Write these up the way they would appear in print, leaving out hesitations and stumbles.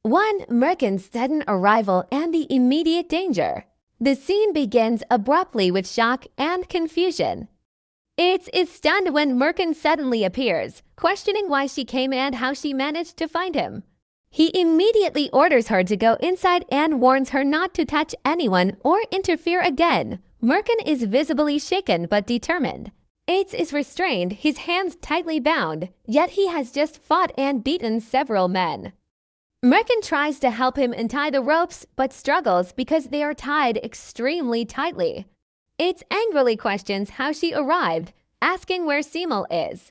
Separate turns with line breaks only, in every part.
1. Merkin's sudden arrival and the immediate danger. The scene begins abruptly with shock and confusion. It is stunned when Merkin suddenly appears, questioning why she came and how she managed to find him. He immediately orders her to go inside and warns her not to touch anyone or interfere again. Merkin is visibly shaken but determined. Ates is restrained, his hands tightly bound, yet he has just fought and beaten several men. Merkin tries to help him untie the ropes but struggles because they are tied extremely tightly. Ates angrily questions how she arrived, asking where Simul is.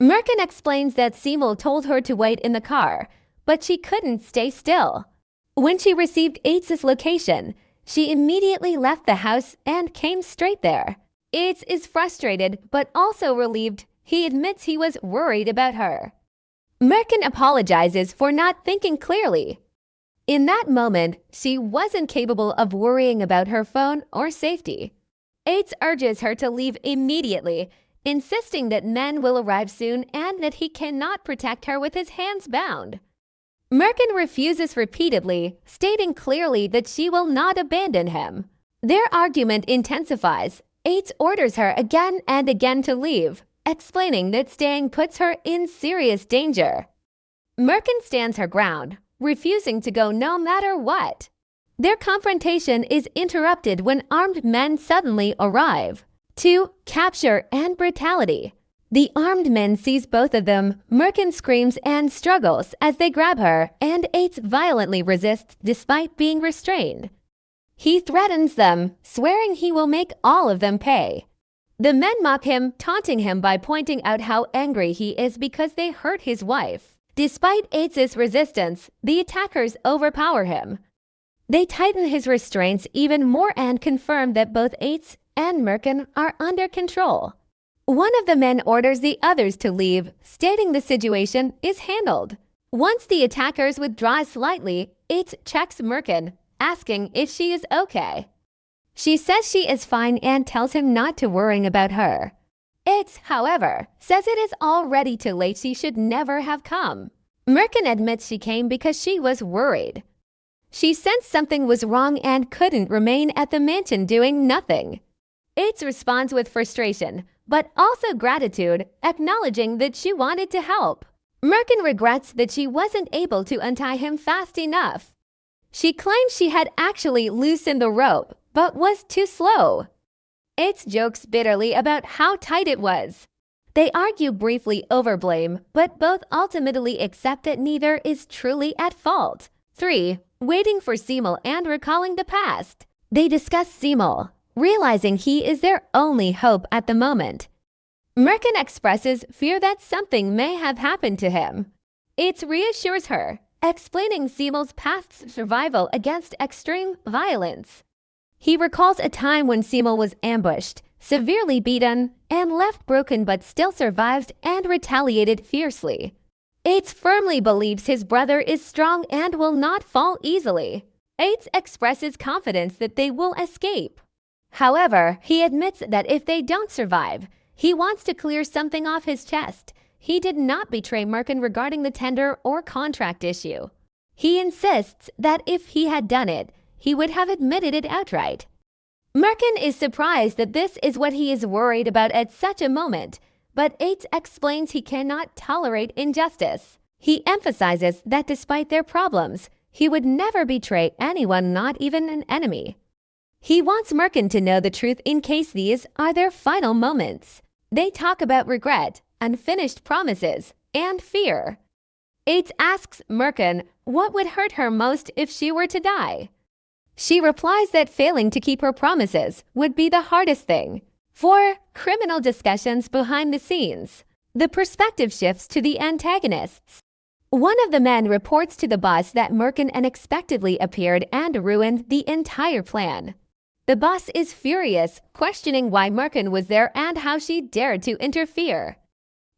Merkin explains that Simul told her to wait in the car, but she couldn't stay still. When she received Ates' location, she immediately left the house and came straight there. Ates is frustrated but also relieved. He admits he was worried about her. Merkin apologizes for not thinking clearly. In that moment, she wasn't capable of worrying about her phone or safety. Ates urges her to leave immediately, insisting that men will arrive soon and that he cannot protect her with his hands bound. Merkin refuses repeatedly, stating clearly that she will not abandon him. Their argument intensifies. Ates orders her again and again to leave, explaining that staying puts her in serious danger. Merkin stands her ground, refusing to go no matter what. Their confrontation is interrupted when armed men suddenly arrive. 2. Capture and brutality. The armed men seize both of them. Merkin screams and struggles as they grab her, and Ates violently resists despite being restrained. He threatens them, swearing he will make all of them pay. The men mock him, taunting him by pointing out how angry he is because they hurt his wife. Despite Ates' resistance, the attackers overpower him. They tighten his restraints even more and confirm that both Ates and Merkin are under control. One of the men orders the others to leave, stating the situation is handled. Once the attackers withdraw slightly, Ates checks Merkin, asking if she is okay. She says she is fine and tells him not to worry about her. Ates, however, says it is already too late. She should never have come. Merkin admits she came because she was worried. She sensed something was wrong and couldn't remain at the mansion doing nothing. Ates responds with frustration, but also gratitude, acknowledging that she wanted to help. Merkin regrets that she wasn't able to untie him fast enough. She claims she had actually loosened the rope, but was too slow. Ates jokes bitterly about how tight it was. They argue briefly over blame, but both ultimately accept that neither is truly at fault. 3. Waiting for Simul and recalling the past. They discuss Simul, realizing he is their only hope at the moment. Merkin expresses fear that something may have happened to him. Ates reassures her, explaining Simul's past survival against extreme violence. He recalls a time when Simul was ambushed, severely beaten, and left broken but still survived and retaliated fiercely. Ates firmly believes his brother is strong and will not fall easily. Ates expresses confidence that they will escape. However, he admits that if they don't survive, he wants to clear something off his chest. He did not betray Merkin regarding the tender or contract issue. He insists that if he had done it, he would have admitted it outright. Merkin is surprised that this is what he is worried about at such a moment, but Ates explains he cannot tolerate injustice. He emphasizes that despite their problems, he would never betray anyone, not even an enemy. He wants Merkin to know the truth in case these are their final moments. They talk about regret, unfinished promises, and fear. Ates asks Merkin what would hurt her most if she were to die. She replies that failing to keep her promises would be the hardest thing. 4. Criminal discussions behind the scenes. The perspective shifts to the antagonists. One of the men reports to the boss that Merkin unexpectedly appeared and ruined the entire plan. The boss is furious, questioning why Merkin was there and how she dared to interfere.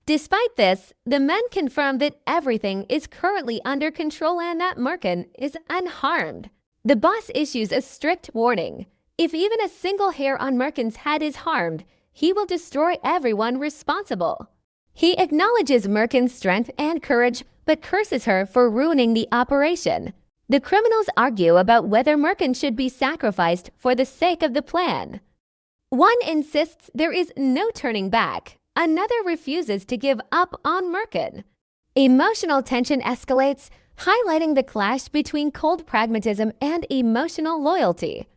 Despite this, the men confirm that everything is currently under control and that Merkin is unharmed. The boss issues a strict warning. If even a single hair on Merkin's head is harmed, he will destroy everyone responsible. He acknowledges Merkin's strength and courage, but curses her for ruining the operation. The criminals argue about whether Merkin should be sacrificed for the sake of the plan. One insists there is no turning back. Another refuses to give up on Merkin. Emotional tension escalates, highlighting the clash between cold pragmatism and emotional loyalty.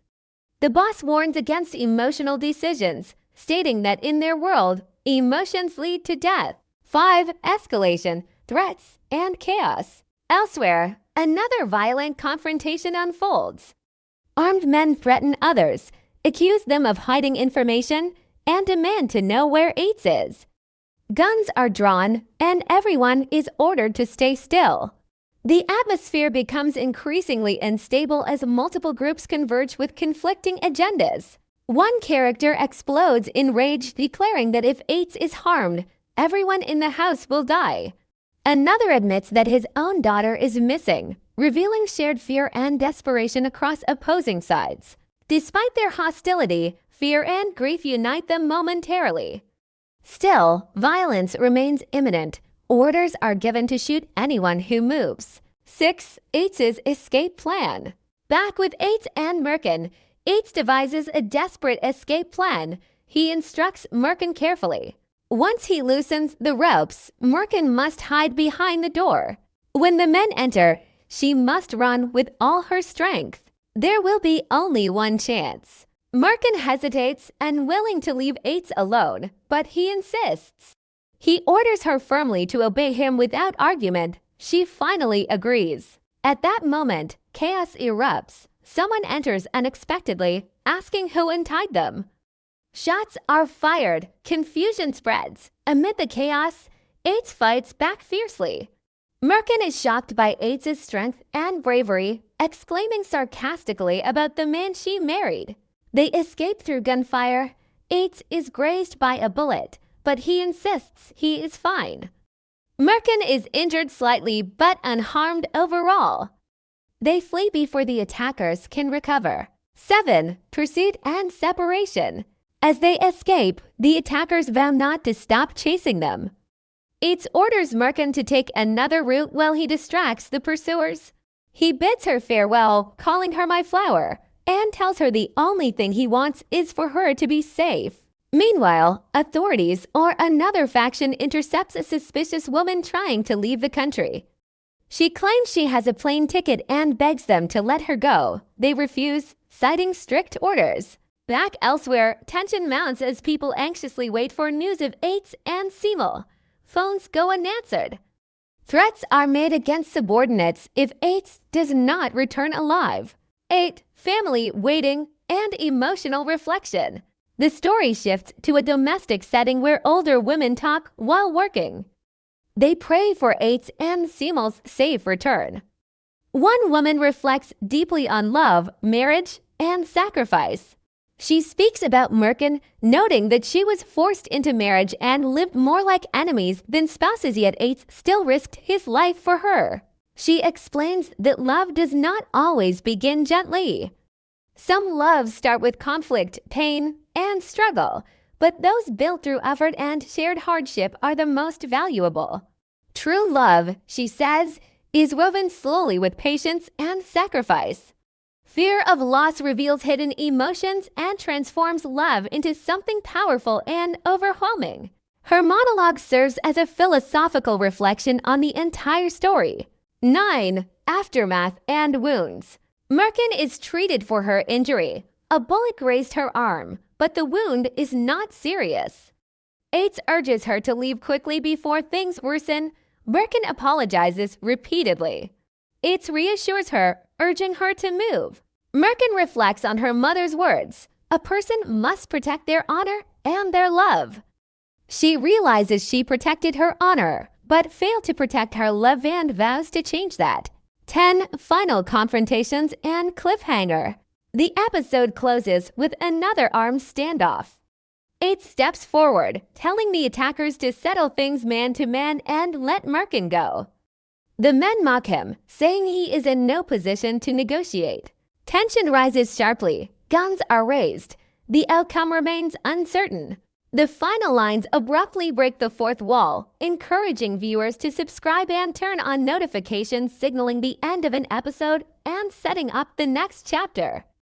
The boss warns against emotional decisions, stating that in their world, emotions lead to death. 5. Escalation, threats, and chaos. Elsewhere, another violent confrontation unfolds. Armed men threaten others, accuse them of hiding information, and demand to know where Ates is. Guns are drawn, and everyone is ordered to stay still. The atmosphere becomes increasingly unstable as multiple groups converge with conflicting agendas. One character explodes in rage, declaring that if Ates is harmed, everyone in the house will die. Another admits that his own daughter is missing, revealing shared fear and desperation across opposing sides. Despite their hostility, fear and grief unite them momentarily. Still, violence remains imminent. Orders are given to shoot anyone who moves. 6. Ates' escape plan. Back with Ates and Merkin, Ates devises a desperate escape plan. He instructs Merkin carefully. Once he loosens the ropes, Merkin must hide behind the door. When the men enter, she must run with all her strength. There will be only one chance. Merkin hesitates, unwilling to leave Ates alone, but he insists. He orders her firmly to obey him without argument. She finally agrees. At that moment, chaos erupts. Someone enters unexpectedly, asking who untied them. Shots are fired. Confusion spreads. Amid the chaos, Ates fights back fiercely. Merkin is shocked by Ates' strength and bravery, exclaiming sarcastically about the man she married. They escape through gunfire. Ates is grazed by a bullet, but he insists he is fine. Merkin is injured slightly but unharmed overall. They flee before the attackers can recover. 7. Pursuit and separation. As they escape, the attackers vow not to stop chasing them. Ates orders Merkin to take another route while he distracts the pursuers. He bids her farewell, calling her my flower, and tells her the only thing he wants is for her to be safe. Meanwhile, authorities or another faction intercepts a suspicious woman trying to leave the country. She claims she has a plane ticket and begs them to let her go. They refuse, citing strict orders. Back elsewhere, tension mounts as people anxiously wait for news of Ates and Simul. Phones go unanswered. Threats are made against subordinates if Ates does not return alive. 8. Family waiting and emotional reflection. The story shifts to a domestic setting where older women talk while working. They pray for Ates and Simul's safe return. One woman reflects deeply on love, marriage, and sacrifice. She speaks about Merkin, noting that she was forced into marriage and lived more like enemies than spouses, yet Ates still risked his life for her. She explains that love does not always begin gently. Some loves start with conflict, pain, and struggle, but those built through effort and shared hardship are the most valuable. True love, she says, is woven slowly with patience and sacrifice. Fear of loss reveals hidden emotions and transforms love into something powerful and overwhelming. Her monologue serves as a philosophical reflection on the entire story. 9. Aftermath and wounds. Merkin is treated for her injury. A bullet grazed her arm, but the wound is not serious. Ates urges her to leave quickly before things worsen. Merkin apologizes repeatedly. Ates reassures her, urging her to move. Merkin reflects on her mother's words. A person must protect their honor and their love. She realizes she protected her honor, but failed to protect her love and vows to change that. 10. Final confrontations and cliffhanger. The episode closes with another armed standoff. Ates steps forward, telling the attackers to settle things man to man and let Merkin go. The men mock him, saying he is in no position to negotiate. Tension rises sharply. Guns are raised. The outcome remains uncertain. The final lines abruptly break the fourth wall, encouraging viewers to subscribe and turn on notifications signaling the end of an episode and setting up the next chapter.